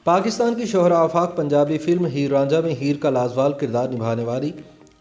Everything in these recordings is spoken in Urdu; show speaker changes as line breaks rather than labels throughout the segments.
پاکستان کی شہرہ آفاق پنجابی فلم ہیر رانجھا میں ہیر کا لازوال کردار نبھانے والی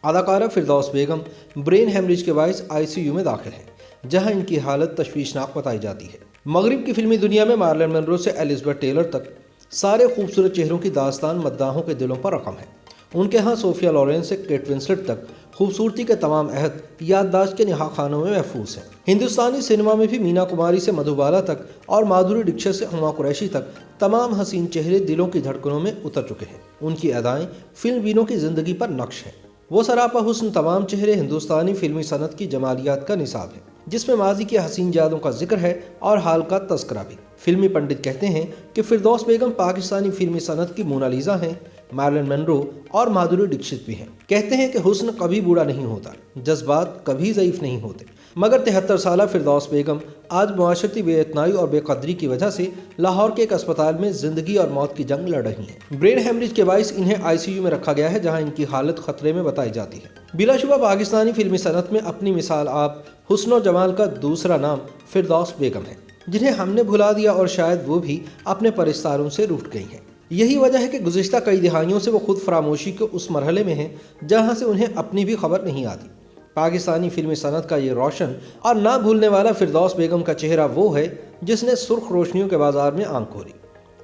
اداکارہ فردوس بیگم برین ہیمریج کے باعث ICU میں داخل ہیں، جہاں ان کی حالت تشویشناک بتائی جاتی ہے۔ مغرب کی فلمی دنیا میں مارلن منرو سے ایلزبتھ ٹیلر تک سارے خوبصورت چہروں کی داستان مداحوں کے دلوں پر رقم ہے۔ ان کے ہاں صوفیہ لورین سے کیٹ ونسلٹ تک خوبصورتی کے تمام عہد یادداشت کے نہا خانوں میں محفوظ ہیں۔ ہندوستانی سینما میں بھی مینا کماری سے مدھو بالا تک اور مادھوری ڈکشت سے ہما قریشی تک تمام حسین چہرے دلوں کی دھڑکنوں میں اتر چکے ہیں۔ ان کی ادائیں فلم بینوں کی زندگی پر نقش ہیں۔ وہ سراپا حسن تمام چہرے ہندوستانی فلمی صنعت کی جمالیات کا نصاب ہے، جس میں ماضی کے حسین یادوں کا ذکر ہے اور حال کا تذکرہ بھی۔ فلمی پنڈت کہتے ہیں کہ فردوس بیگم پاکستانی فلمی صنعت کی مونالیزا ہیں، مارلن منرو اور مادھوری ڈکشت بھی ہیں۔ کہتے ہیں کہ حسن کبھی بوڑھا نہیں ہوتا، جذبات کبھی ضعیف نہیں ہوتے، مگر 73 سالہ فردوس بیگم آج معاشرتی بے اعتنائی اور بے قدری کی وجہ سے لاہور کے ایک اسپتال میں زندگی اور موت کی جنگ لڑ رہی ہیں۔ برین ہیمریج کے باعث انہیں ICU میں رکھا گیا ہے، جہاں ان کی حالت خطرے میں بتائی جاتی ہے۔ بلا شبہ پاکستانی فلمی صنعت میں اپنی مثال آپ حسن و جمال کا دوسرا نام فردوس بیگم ہے، جنہیں ہم نے بھلا دیا اور شاید وہ بھی اپنے پرستاروں سے روٹھ گئی ہیں۔ یہی وجہ ہے کہ گزشتہ کئی دہائیوں سے وہ خود فراموشی کے اس مرحلے میں ہیں جہاں سے انہیں اپنی بھی خبر نہیں آتی۔ پاکستانی فلمی صنعت کا یہ روشن اور نہ بھولنے والا فردوس بیگم کا چہرہ وہ ہے جس نے سرخ روشنیوں کے بازار میں آنکھ کھولی۔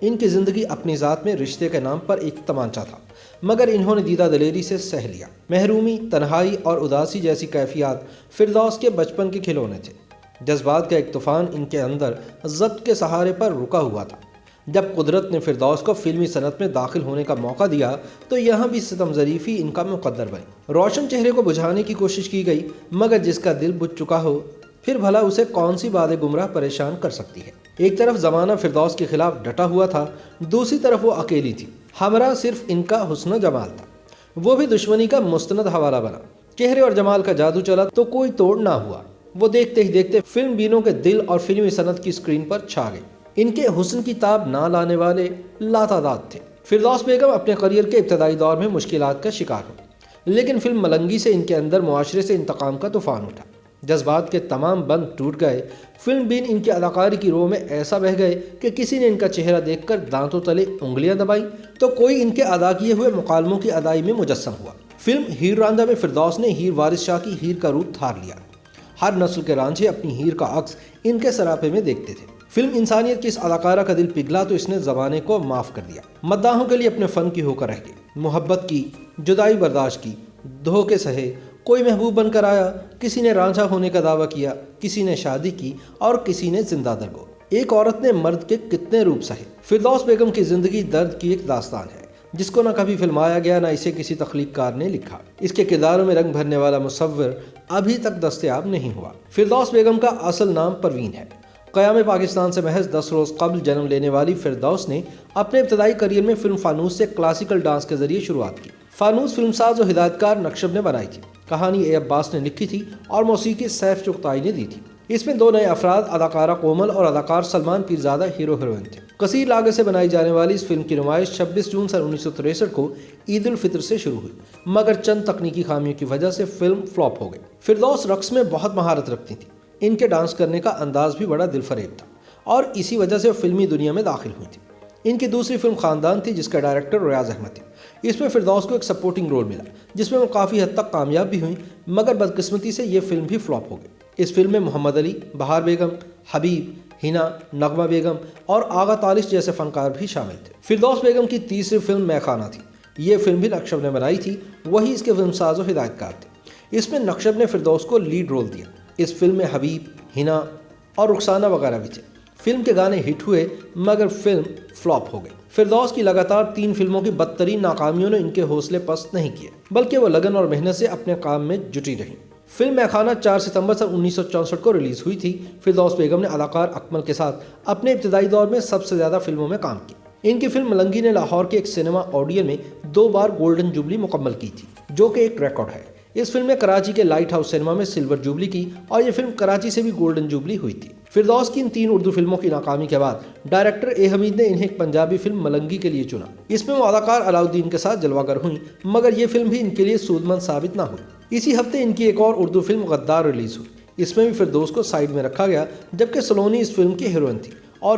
ان کی زندگی اپنی ذات میں رشتے کے نام پر ایک تمانچہ تھا، مگر انہوں نے دیدہ دلیری سے سہ لیا۔ محرومی، تنہائی اور اداسی جیسی کیفیات فردوس کے بچپن کے کھلونے تھے۔ جذبات کا ایک طوفان ان کے اندر ضبط کے سہارے پر رکا ہوا تھا۔ جب قدرت نے فردوس کو فلمی صنعت میں داخل ہونے کا موقع دیا تو یہاں بھی ستم ظریفی ان کا مقدر بنی۔ روشن چہرے کو بجھانے کی کوشش کی گئی، مگر جس کا دل بجھ چکا ہو پھر بھلا اسے کون سی باتیں گمراہ پریشان کر سکتی ہے۔ ایک طرف زمانہ فردوس کے خلاف ڈٹا ہوا تھا، دوسری طرف وہ اکیلی تھی، ہمراہ صرف ان کا حسن و جمال تھا۔ وہ بھی دشمنی کا مستند حوالہ بنا۔ چہرے اور جمال کا جادو چلا تو کوئی توڑ نہ ہوا۔ وہ دیکھتے ہی دیکھتے فلم بینوں کے دل اور فلمی صنعت کی اسکرین پر چھا گئی۔ ان کے حسن کی تاب نہ لانے والے لاتعداد تھے۔ فردوس بیگم اپنے کریئر کے ابتدائی دور میں مشکلات کا شکار ہوئی، لیکن فلم ملنگی سے ان کے اندر معاشرے سے انتقام کا طوفان اٹھا۔ جذبات کے تمام بند ٹوٹ گئے۔ فلم بین ان کی اداکاری کی روح میں ایسا بہہ گئے کہ کسی نے ان کا چہرہ دیکھ کر دانتوں تلے انگلیاں دبائیں تو کوئی ان کے ادا کیے ہوئے مکالموں کی ادائی میں مجسم ہوا۔ فلم ہیر رانجھا میں فردوس نے ہیر وارث شاہ کی ہیر کا روپ دھار لیا۔ ہر نسل کے رانجھے اپنی ہیر کا عکس ان کے سراپے میں دیکھتے تھے۔ فلم انسانیت کی اس اداکارہ کا دل پگھلا تو اس نے زمانے کو معاف کر دیا۔ مداحوں کے لیے اپنے فن کی ہو کر رہ گئی، محبت کی، جدائی برداشت کی، دھوکے سہے۔ کوئی محبوب بن کر آیا، کسی نے رانجھا ہونے کا دعویٰ کیا، کسی نے شادی کی اور کسی نے زندہ درگور۔ ایک عورت نے مرد کے کتنے روپ سہے۔ فردوس بیگم کی زندگی درد کی ایک داستان ہے جس کو نہ کبھی فلمایا گیا، نہ اسے کسی تخلیق کار نے لکھا۔ اس کے کرداروں میں رنگ بھرنے والا مصور ابھی تک دستیاب نہیں ہوا۔ فردوس بیگم کا اصل نام پروین ہے۔ قیام پاکستان سے محض 10 روز قبل جنم لینے والی فردوس نے اپنے ابتدائی کریئر میں فلم فانوس سے کلاسیکل ڈانس کے ذریعے شروعات کی۔ فانوس فلم ساز و ہدایتکار نقشب نے بنائی تھی، کہانی اے عباس نے لکھی تھی اور موسیقی سیف چغتائی نے دی تھی۔ اس میں 2 نئے افراد، اداکارہ کومل اور اداکار سلمان پیرزادہ ہیرو ہیروئن تھے۔ کثیر لاگت سے بنائی جانے والی اس فلم کی نمائش 26 جون سن 1963 کو عید الفطر سے شروع ہوئی، مگر چند تکنیکی خامیوں کی وجہ سے فلم فلاپ ہو گئی۔ فردوس رقص میں بہت مہارت رکھتی تھی، ان کے ڈانس کرنے کا انداز بھی بڑا دل فریب تھا اور اسی وجہ سے وہ فلمی دنیا میں داخل ہوئی تھی۔ ان کی دوسری فلم خاندان تھی، جس کا ڈائریکٹر ریاض احمد تھے۔ اس میں فردوس کو ایک سپورٹنگ رول ملا، جس میں وہ کافی حد تک کامیاب بھی ہوئیں، مگر بدقسمتی سے یہ فلم بھی فلاپ ہو گئی۔ اس فلم میں محمد علی، بہار بیگم، حبیب، ہنا، نغمہ بیگم اور آغا تالش جیسے فنکار بھی شامل تھے۔ فردوس بیگم کی تیسری فلم میں خانہ تھی۔ یہ فلم بھی نقشب نے بنائی تھی، وہی اس کے فلم ساز و ہدایتکار تھے۔ اس میں نقشب نے فردوس کو لیڈ رول دیا۔ اس فلم میں حبیب، ہنا اور رخسانہ وغیرہ بھی تھے۔ فلم کے گانے ہٹ ہوئے مگر فلم فلاپ ہو گئی۔ فردوس کی لگاتار 3 فلموں کی بدترین ناکامیوں نے ان کے حوصلے پست نہیں کیے، بلکہ وہ لگن اور محنت سے اپنے کام میں جٹی رہیں۔ فلم میں خانہ 4 ستمبر سن 1964 کو ریلیز ہوئی تھی۔ فردوس بیگم نے اداکار اکمل کے ساتھ اپنے ابتدائی دور میں سب سے زیادہ فلموں میں کام کیا۔ ان کی فلم ملنگی نے لاہور کے ایک سینما آڈین میں 2 بار گولڈن جوبلی مکمل کی تھی، جو کہ ایک ریکارڈ ہے۔ اس فلم نے کراچی کے لائٹ ہاؤس سینما میں سلور جوبلی کی اور یہ فلم کراچی سے بھی گولڈن جوبلی ہوئی تھی۔ فردوس کی ان 3 اردو فلموں کی ناکامی کے بعد ڈائریکٹر اے حمید نے انہیں ایک پنجابی فلم ملنگی کے لیے چنا۔ اس میں وہ اداکار علاؤالدین کے ساتھ جلوہ گر ہوئیں، مگر یہ فلم بھی ان کے لیے سودمند ثابت نہ ہوئی۔ اسی ہفتے ان کی ایک اور اردو فلم غدار ریلیز ہوئی۔ اس میں بھی فردوس کو سائیڈ میں رکھا گیا، جبکہ سلونی اس فلم کی ہیروئن تھی اور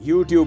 YouTube